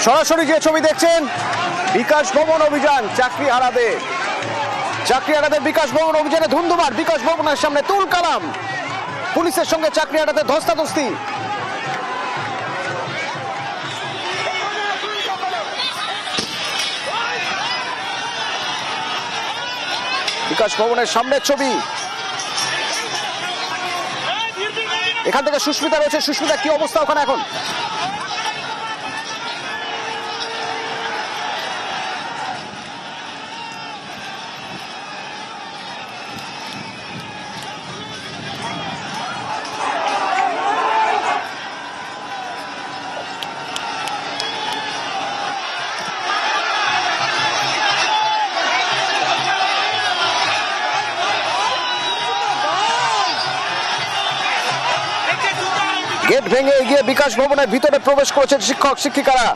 সরাসরি যে ছবি দেখছেন, বিকাশ ভবন অভিযান, চাকরিহারাদের বিকাশ ভবন অভিযানে ধুন্ধুমার। বিকাশ ভবনের সামনে তুল কালাম, পুলিশের সঙ্গে চাকরিহারাদের ধস্তাধস্তি। বিকাশ ভবনের সামনের ছবি, এখান থেকে সুস্মিতা রয়েছে। সুস্মিতা, কি অবস্থা ওখানে এখন? গেট ভেঙে গিয়ে বিকাশ ভবনের ভিতরে প্রবেশ করেছেন শিক্ষক শিক্ষিকারা,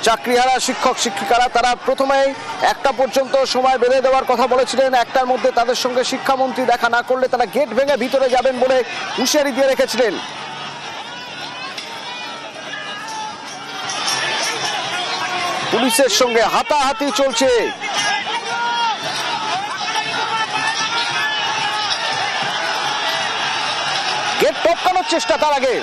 চাকরিহারা শিক্ষক শিক্ষিকারা। তারা প্রথমেই 1টা পর্যন্ত সময় বেঁধে দেওয়ার কথা বলেছিলেন। 1টার মধ্যে তাদের সঙ্গে শিক্ষামন্ত্রী দেখা না করলে তারা গেট ভেঙে ভিতরে যাবেন বলে হুঁশিয়ারি দিয়ে রেখেছিলেন। পুলিশের সঙ্গে হাতাহাতি চলছে। গেট টপকানোর চেষ্টা তার আগে।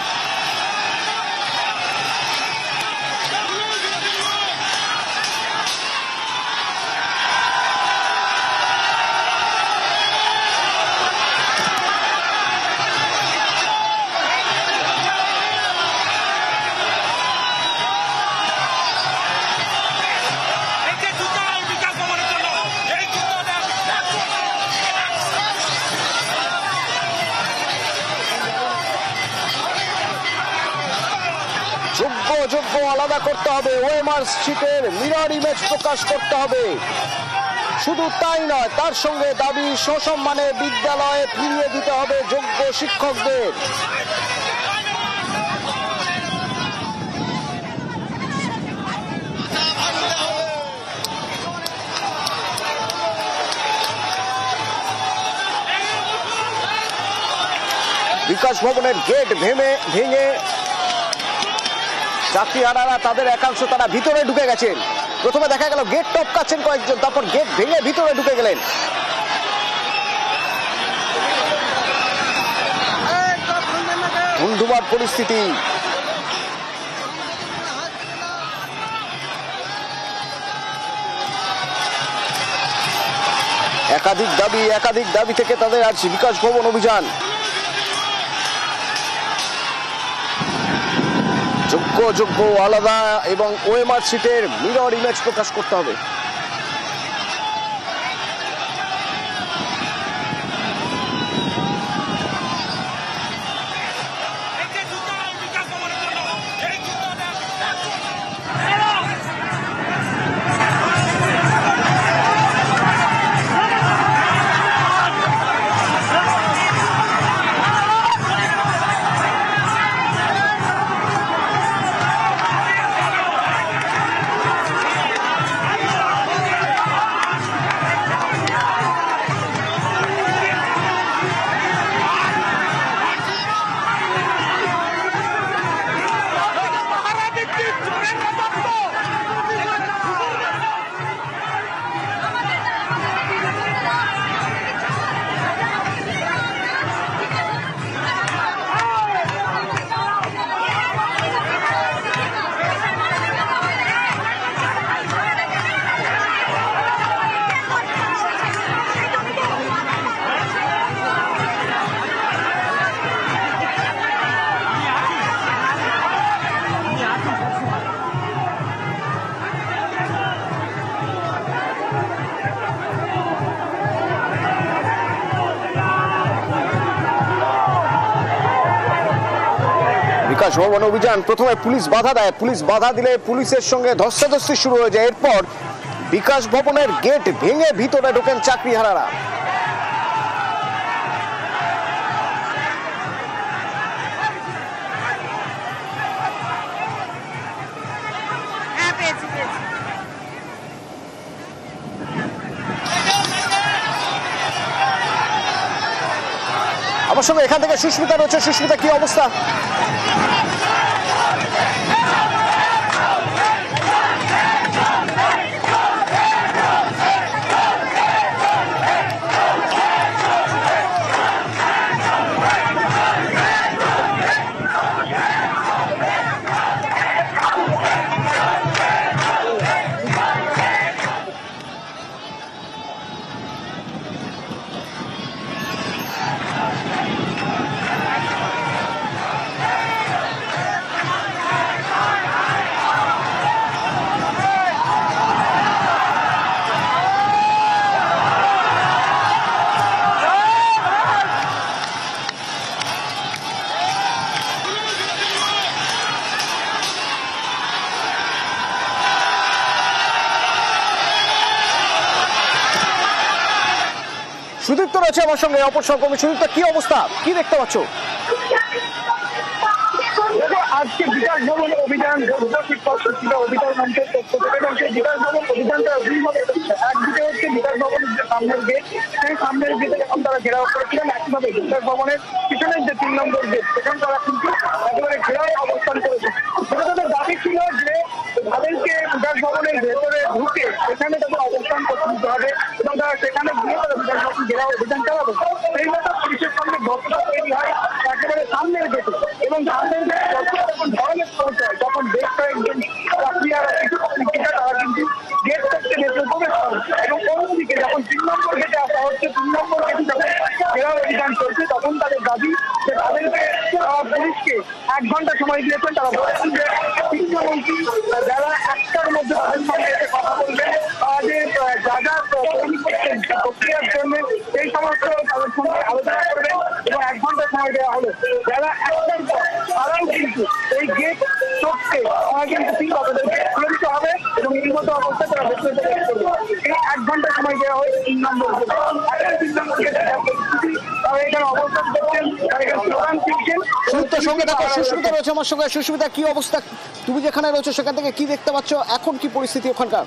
যোগ্য আলাদা করতে হবে, ওএমআর শিটের মিরর ইমেজ প্রকাশ করতে হবে। শুধু তাই নয়, তার সঙ্গে দাবি সসম্মানে বিদ্যালয়ে ফিরিয়ে দিতে হবে যোগ্য শিক্ষকদের। বিকাশ ভবনের গেট ভেঙে চাকরিহারারা তাদের একাংশ তারা ভিতরে ঢুকে গেছেন। প্রথমে দেখা গেল গেট টপকাচ্ছেন কয়েকজন, তারপর গেট ভেঙে ভিতরে ঢুকে গেলেন। ধুন্ধুমার পরিস্থিতি। একাধিক দাবি থেকে তাদের আজ বিকাশ ভবন অভিযান। যোগ্য আলাদা এবং ওএমআর শিটের মিরর ইমেজ প্রকাশ করতে হবে। বিকাশ ভবন অভিযান, প্রথমে পুলিশ বাধা দেয়, পুলিশ বাধা দিলে পুলিশের সঙ্গে ধস্তাধস্তি শুরু হয়ে যায়। এরপর বিকাশ ভবনের গেট ভেঙে ভিতরে ঢোকেন চাকরিহারারা। আমার সঙ্গে এখান থেকে সুস্মিতা রয়েছে। সুস্মিতা, কি অবস্থা? সুদীপ্ত রয়েছে আমার সঙ্গে, অপর সহকর্মী সুদীপ্ত, কি অবস্থা, কি দেখতে পাচ্ছ? আজকে বিকাশ ভবন অভিযান শিক্ষক শিক্ষিকা অভিযান মঞ্চের পক্ষ থেকে, এবং সেই বিকাশ ভবন অভিযানটা দুইভাবে চলছে। একদিকে হচ্ছে বিকাশ ভবনের যে সামনের গেট, সেই সামনের গেটে যখন তারা ঘেরাও করেছিলেন, একইভাবে বিকাশ ভবনের পিছনের যে 3 নম্বর গেট, সেখানে তারা কিন্তু একেবারে ঘেরাও অবস্থান করেছে। সেটা তাদের দাবি ছিল যে তাদেরকে বিকাশ ভবনের ভেতরে ঢুকে সেখানে তাদের অবস্থান করতে দিতে হবে, এবং তারা সেখানে গিয়ে তারা বিকাশ ভবন ঘেরাও অভিযান চালাবে। সেই মতো পুলিশের সঙ্গে ঘটনা তৈরি হয় একেবারে সামনের গেটে, এবং সামনের গেটে যখন ধরনের পৌঁছায়, তখন বেশ কয়েকজন যাত্রী আর কিছু শিক্ষিকা তারা কিন্তু গেট থেকে ভেতরে প্রবেশ করে, এবং অন্যদিকে যখন 3 নম্বর গেটে আসা হচ্ছে, 3 নম্বর গেটে যখন ঘেরাও অভিযান চলছে, তখন তাদের দাবি যে তাদেরকে পুলিশকে 1 ঘন্টা সময় দিয়েছেন। তারা বলেছেন যে শিক্ষামন্ত্রী যারা 1টার মধ্যে তাদের সঙ্গে এসে কথা বলবেন, যে যা যা প্রক্রিয়ার জন্য সেই সমস্ত তাদের সঙ্গে আলোচনা করবেন, এবং 1 ঘন্টা সময় দেওয়া হলো। যারা 1টার পর তারাও কিন্তু এই গেট চড়তে কিন্তু ঠিক তাদেরকে খুলে দিতে হবে, এবং এই মতো অবস্থায় তারা ভেতরে প্রবেশ করবে। এই 1 ঘন্টা সময় দেওয়া হয় 3 নম্বর গেটে। 3 নম্বর গেটে তারা এখানে অবস্থান করছেন, তারা এখানে স্লোগান দিচ্ছেন। সুদীপ্তর সঙ্গে দেখো, সুস্মিতা রয়েছে আমার সঙ্গে। সুস্মিতা, কি অবস্থা, তুমি যেখানে রয়েছো সেখান থেকে কি দেখতে পাচ্ছ, এখন কি পরিস্থিতি ওখানকার?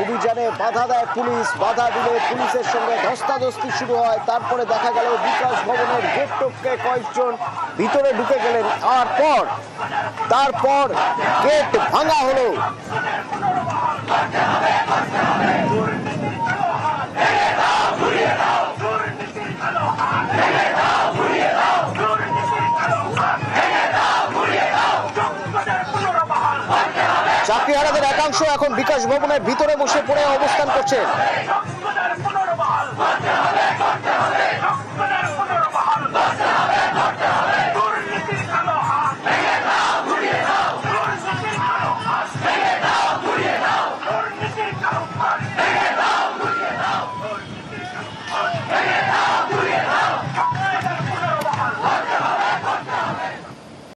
অভিযানে বাধা দেয় পুলিশ, বাধা দিলে পুলিশের সঙ্গে ধস্তাধস্তি শুরু হয়। তারপরে দেখা গেল বিকাশ ভবনের গেট টপকে কয়েকজন ভিতরে ঢুকে গেলেন, আর তারপর গেট ভাঙা হলো। চাকরিহারাদের একাংশ এখন বিকাশ ভবনের ভিতরে বসে পড়ে অবস্থান করছে।